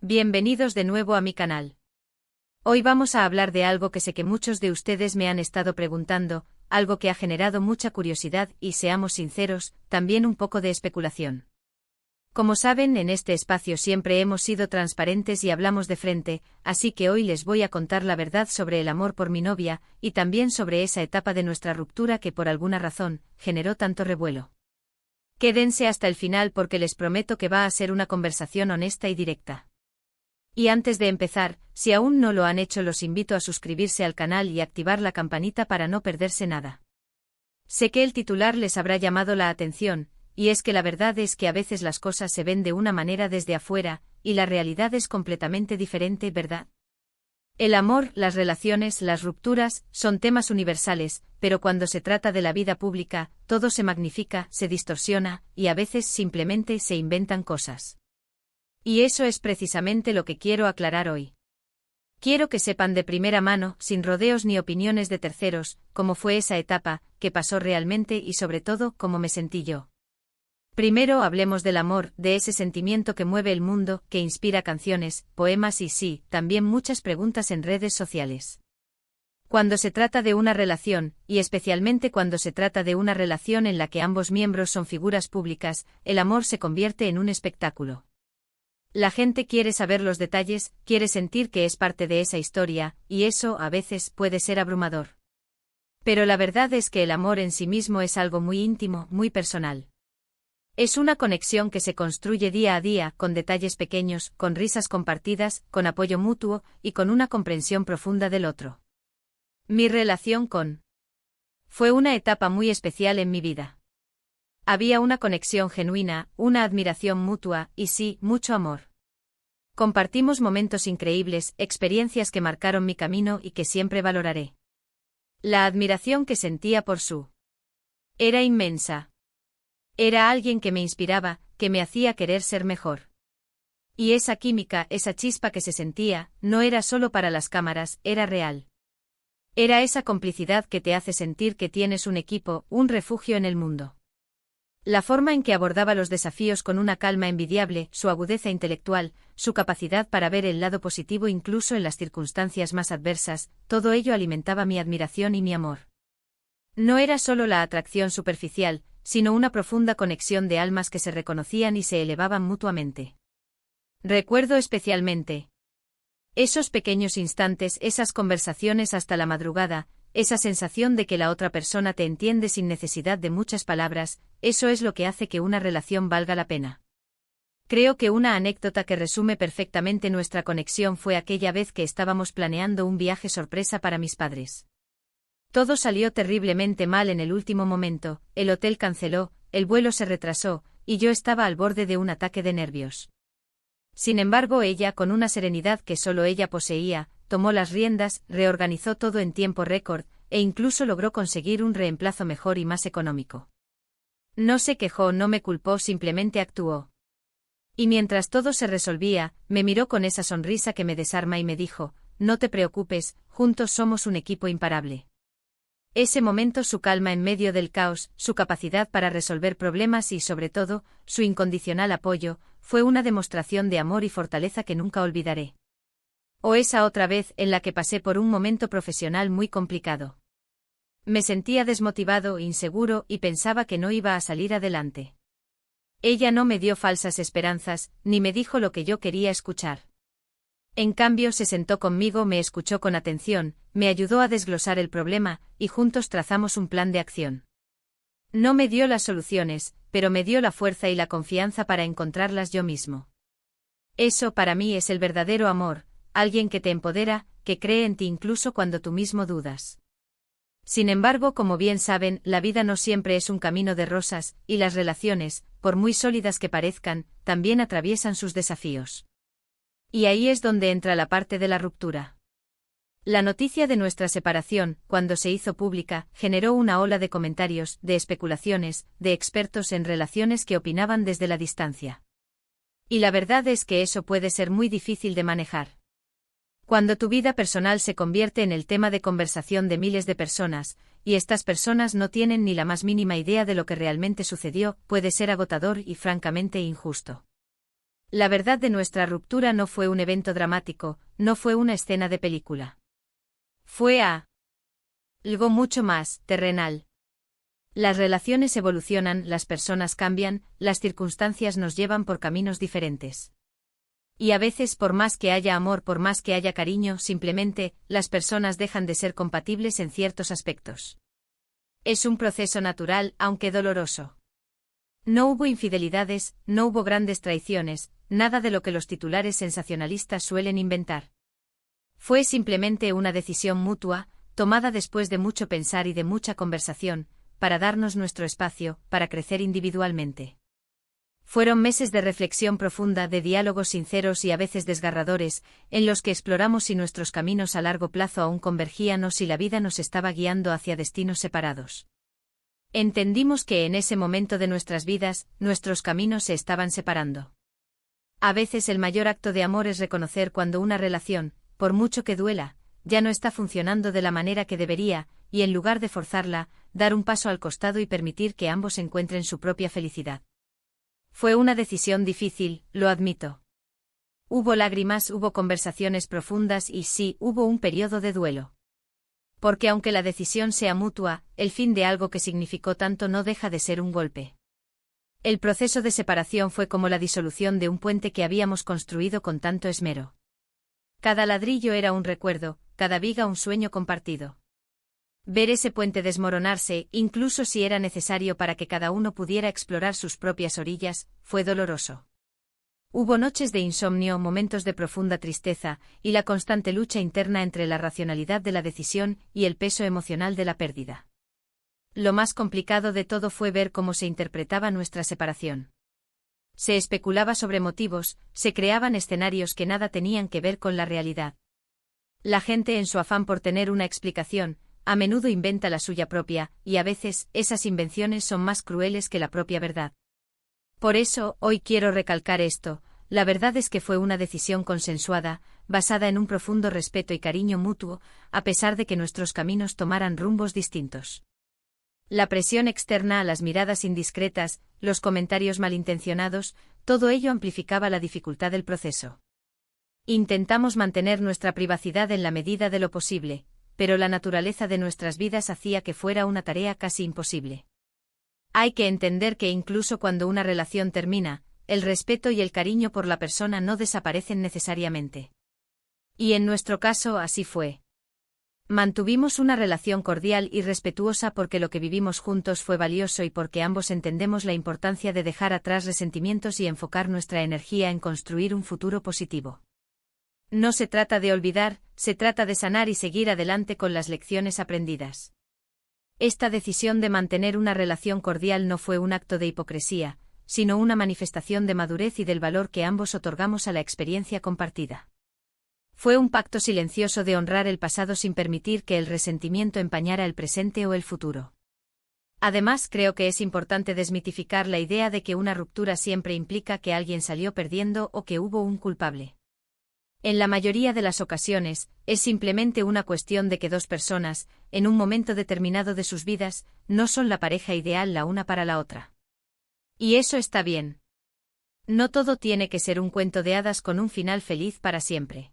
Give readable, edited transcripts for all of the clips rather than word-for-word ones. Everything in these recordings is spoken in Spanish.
Bienvenidos de nuevo a mi canal. Hoy vamos a hablar de algo que sé que muchos de ustedes me han estado preguntando, algo que ha generado mucha curiosidad y, seamos sinceros, también un poco de especulación. Como saben, en este espacio siempre hemos sido transparentes y hablamos de frente, así que hoy les voy a contar la verdad sobre el amor por mi novia, y también sobre esa etapa de nuestra ruptura que por alguna razón generó tanto revuelo. Quédense hasta el final porque les prometo que va a ser una conversación honesta y directa. Y antes de empezar, si aún no lo han hecho, los invito a suscribirse al canal y activar la campanita para no perderse nada. Sé que el titular les habrá llamado la atención, y es que la verdad es que a veces las cosas se ven de una manera desde afuera, y la realidad es completamente diferente, ¿verdad? El amor, las relaciones, las rupturas, son temas universales, pero cuando se trata de la vida pública, todo se magnifica, se distorsiona, y a veces simplemente se inventan cosas. Y eso es precisamente lo que quiero aclarar hoy. Quiero que sepan de primera mano, sin rodeos ni opiniones de terceros, cómo fue esa etapa, qué pasó realmente y sobre todo, cómo me sentí yo. Primero hablemos del amor, de ese sentimiento que mueve el mundo, que inspira canciones, poemas y sí, también muchas preguntas en redes sociales. Cuando se trata de una relación, y especialmente cuando se trata de una relación en la que ambos miembros son figuras públicas, el amor se convierte en un espectáculo. La gente quiere saber los detalles, quiere sentir que es parte de esa historia, y eso, a veces, puede ser abrumador. Pero la verdad es que el amor en sí mismo es algo muy íntimo, muy personal. Es una conexión que se construye día a día, con detalles pequeños, con risas compartidas, con apoyo mutuo, y con una comprensión profunda del otro. Mi relación con fue una etapa muy especial en mi vida. Había una conexión genuina, una admiración mutua, y sí, mucho amor. Compartimos momentos increíbles, experiencias que marcaron mi camino y que siempre valoraré. La admiración que sentía por Su era inmensa. Era alguien que me inspiraba, que me hacía querer ser mejor. Y esa química, esa chispa que se sentía, no era solo para las cámaras, era real. Era esa complicidad que te hace sentir que tienes un equipo, un refugio en el mundo. La forma en que abordaba los desafíos con una calma envidiable, su agudeza intelectual, su capacidad para ver el lado positivo incluso en las circunstancias más adversas, todo ello alimentaba mi admiración y mi amor. No era solo la atracción superficial, sino una profunda conexión de almas que se reconocían y se elevaban mutuamente. Recuerdo especialmente esos pequeños instantes, esas conversaciones hasta la madrugada, esa sensación de que la otra persona te entiende sin necesidad de muchas palabras, eso es lo que hace que una relación valga la pena. Creo que una anécdota que resume perfectamente nuestra conexión fue aquella vez que estábamos planeando un viaje sorpresa para mis padres. Todo salió terriblemente mal en el último momento, el hotel canceló, el vuelo se retrasó, y yo estaba al borde de un ataque de nervios. Sin embargo, ella, con una serenidad que solo ella poseía, tomó las riendas, reorganizó todo en tiempo récord, e incluso logró conseguir un reemplazo mejor y más económico. No se quejó, no me culpó, simplemente actuó. Y mientras todo se resolvía, me miró con esa sonrisa que me desarma y me dijo: no te preocupes, juntos somos un equipo imparable. Ese momento, su calma en medio del caos, su capacidad para resolver problemas y, sobre todo, su incondicional apoyo, fue una demostración de amor y fortaleza que nunca olvidaré. O esa otra vez en la que pasé por un momento profesional muy complicado. Me sentía desmotivado, inseguro y pensaba que no iba a salir adelante. Ella no me dio falsas esperanzas, ni me dijo lo que yo quería escuchar. En cambio, se sentó conmigo, me escuchó con atención, me ayudó a desglosar el problema, y juntos trazamos un plan de acción. No me dio las soluciones, pero me dio la fuerza y la confianza para encontrarlas yo mismo. Eso para mí es el verdadero amor, alguien que te empodera, que cree en ti incluso cuando tú mismo dudas. Sin embargo, como bien saben, la vida no siempre es un camino de rosas, y las relaciones, por muy sólidas que parezcan, también atraviesan sus desafíos. Y ahí es donde entra la parte de la ruptura. La noticia de nuestra separación, cuando se hizo pública, generó una ola de comentarios, de especulaciones, de expertos en relaciones que opinaban desde la distancia. Y la verdad es que eso puede ser muy difícil de manejar. Cuando tu vida personal se convierte en el tema de conversación de miles de personas, y estas personas no tienen ni la más mínima idea de lo que realmente sucedió, puede ser agotador y francamente injusto. La verdad de nuestra ruptura no fue un evento dramático, no fue una escena de película. Fue algo mucho más terrenal. Las relaciones evolucionan, las personas cambian, las circunstancias nos llevan por caminos diferentes. Y a veces, por más que haya amor, por más que haya cariño, simplemente, las personas dejan de ser compatibles en ciertos aspectos. Es un proceso natural, aunque doloroso. No hubo infidelidades, no hubo grandes traiciones, nada de lo que los titulares sensacionalistas suelen inventar. Fue simplemente una decisión mutua, tomada después de mucho pensar y de mucha conversación, para darnos nuestro espacio, para crecer individualmente. Fueron meses de reflexión profunda, de diálogos sinceros y a veces desgarradores, en los que exploramos si nuestros caminos a largo plazo aún convergían o si la vida nos estaba guiando hacia destinos separados. Entendimos que en ese momento de nuestras vidas, nuestros caminos se estaban separando. A veces el mayor acto de amor es reconocer cuando una relación, por mucho que duela, ya no está funcionando de la manera que debería, y en lugar de forzarla, dar un paso al costado y permitir que ambos encuentren su propia felicidad. Fue una decisión difícil, lo admito. Hubo lágrimas, hubo conversaciones profundas y sí, hubo un periodo de duelo. Porque aunque la decisión sea mutua, el fin de algo que significó tanto no deja de ser un golpe. El proceso de separación fue como la disolución de un puente que habíamos construido con tanto esmero. Cada ladrillo era un recuerdo, cada viga un sueño compartido. Ver ese puente desmoronarse, incluso si era necesario para que cada uno pudiera explorar sus propias orillas, fue doloroso. Hubo noches de insomnio, momentos de profunda tristeza, y la constante lucha interna entre la racionalidad de la decisión y el peso emocional de la pérdida. Lo más complicado de todo fue ver cómo se interpretaba nuestra separación. Se especulaba sobre motivos, se creaban escenarios que nada tenían que ver con la realidad. La gente, en su afán por tener una explicación, a menudo inventa la suya propia, y a veces, esas invenciones son más crueles que la propia verdad. Por eso, hoy quiero recalcar esto: la verdad es que fue una decisión consensuada, basada en un profundo respeto y cariño mutuo, a pesar de que nuestros caminos tomaran rumbos distintos. La presión externa, las miradas indiscretas, los comentarios malintencionados, todo ello amplificaba la dificultad del proceso. Intentamos mantener nuestra privacidad en la medida de lo posible, pero la naturaleza de nuestras vidas hacía que fuera una tarea casi imposible. Hay que entender que incluso cuando una relación termina, el respeto y el cariño por la persona no desaparecen necesariamente. Y en nuestro caso así fue. Mantuvimos una relación cordial y respetuosa porque lo que vivimos juntos fue valioso y porque ambos entendemos la importancia de dejar atrás resentimientos y enfocar nuestra energía en construir un futuro positivo. No se trata de olvidar, se trata de sanar y seguir adelante con las lecciones aprendidas. Esta decisión de mantener una relación cordial no fue un acto de hipocresía, sino una manifestación de madurez y del valor que ambos otorgamos a la experiencia compartida. Fue un pacto silencioso de honrar el pasado sin permitir que el resentimiento empañara el presente o el futuro. Además, creo que es importante desmitificar la idea de que una ruptura siempre implica que alguien salió perdiendo o que hubo un culpable. En la mayoría de las ocasiones, es simplemente una cuestión de que dos personas, en un momento determinado de sus vidas, no son la pareja ideal la una para la otra. Y eso está bien. No todo tiene que ser un cuento de hadas con un final feliz para siempre.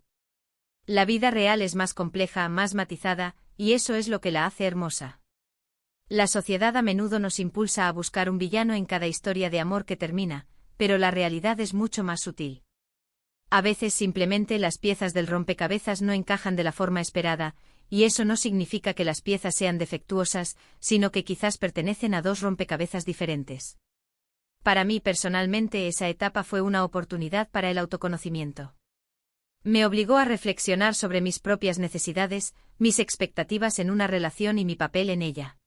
La vida real es más compleja, más matizada, y eso es lo que la hace hermosa. La sociedad a menudo nos impulsa a buscar un villano en cada historia de amor que termina, pero la realidad es mucho más sutil. A veces simplemente las piezas del rompecabezas no encajan de la forma esperada, y eso no significa que las piezas sean defectuosas, sino que quizás pertenecen a dos rompecabezas diferentes. Para mí personalmente esa etapa fue una oportunidad para el autoconocimiento. Me obligó a reflexionar sobre mis propias necesidades, mis expectativas en una relación y mi papel en ella.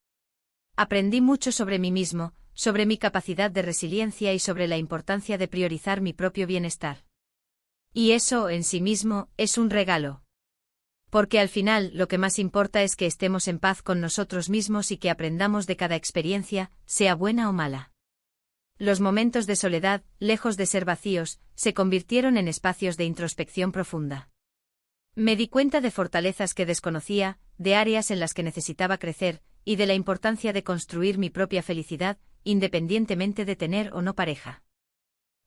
Aprendí mucho sobre mí mismo, sobre mi capacidad de resiliencia y sobre la importancia de priorizar mi propio bienestar. Y eso, en sí mismo, es un regalo. Porque al final, lo que más importa es que estemos en paz con nosotros mismos y que aprendamos de cada experiencia, sea buena o mala. Los momentos de soledad, lejos de ser vacíos, se convirtieron en espacios de introspección profunda. Me di cuenta de fortalezas que desconocía, de áreas en las que necesitaba crecer, y de la importancia de construir mi propia felicidad, independientemente de tener o no pareja.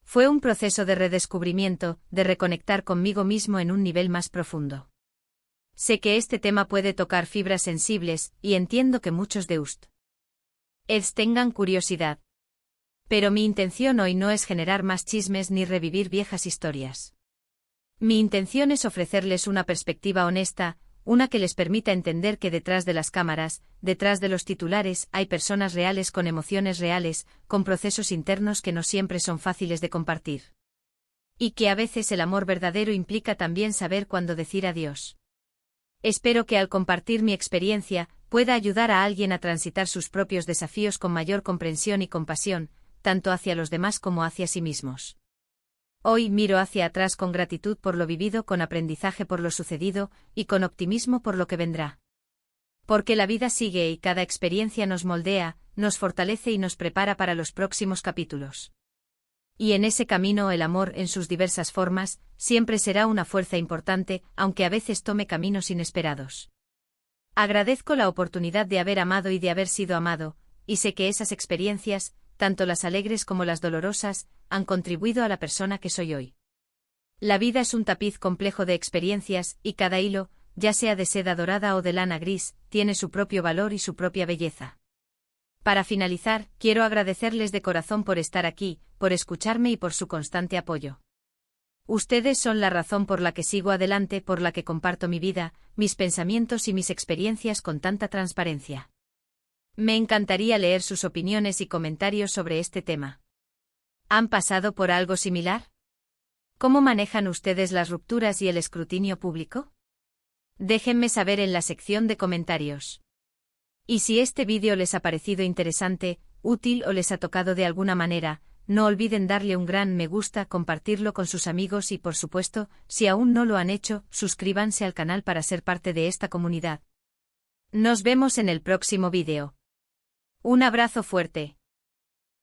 Fue un proceso de redescubrimiento, de reconectar conmigo mismo en un nivel más profundo. Sé que este tema puede tocar fibras sensibles, y entiendo que muchos de ustedes tengan curiosidad. Pero mi intención hoy no es generar más chismes ni revivir viejas historias. Mi intención es ofrecerles una perspectiva honesta, una que les permita entender que detrás de las cámaras, detrás de los titulares, hay personas reales con emociones reales, con procesos internos que no siempre son fáciles de compartir. Y que a veces el amor verdadero implica también saber cuándo decir adiós. Espero que al compartir mi experiencia, pueda ayudar a alguien a transitar sus propios desafíos con mayor comprensión y compasión, tanto hacia los demás como hacia sí mismos. Hoy miro hacia atrás con gratitud por lo vivido, con aprendizaje por lo sucedido, y con optimismo por lo que vendrá. Porque la vida sigue y cada experiencia nos moldea, nos fortalece y nos prepara para los próximos capítulos. Y en ese camino el amor, en sus diversas formas, siempre será una fuerza importante, aunque a veces tome caminos inesperados. Agradezco la oportunidad de haber amado y de haber sido amado, y sé que esas experiencias, tanto las alegres como las dolorosas, han contribuido a la persona que soy hoy. La vida es un tapiz complejo de experiencias, y cada hilo, ya sea de seda dorada o de lana gris, tiene su propio valor y su propia belleza. Para finalizar, quiero agradecerles de corazón por estar aquí, por escucharme y por su constante apoyo. Ustedes son la razón por la que sigo adelante, por la que comparto mi vida, mis pensamientos y mis experiencias con tanta transparencia. Me encantaría leer sus opiniones y comentarios sobre este tema. ¿Han pasado por algo similar? ¿Cómo manejan ustedes las rupturas y el escrutinio público? Déjenme saber en la sección de comentarios. Y si este vídeo les ha parecido interesante, útil o les ha tocado de alguna manera, no olviden darle un gran me gusta, compartirlo con sus amigos y por supuesto, si aún no lo han hecho, suscríbanse al canal para ser parte de esta comunidad. Nos vemos en el próximo vídeo. Un abrazo fuerte.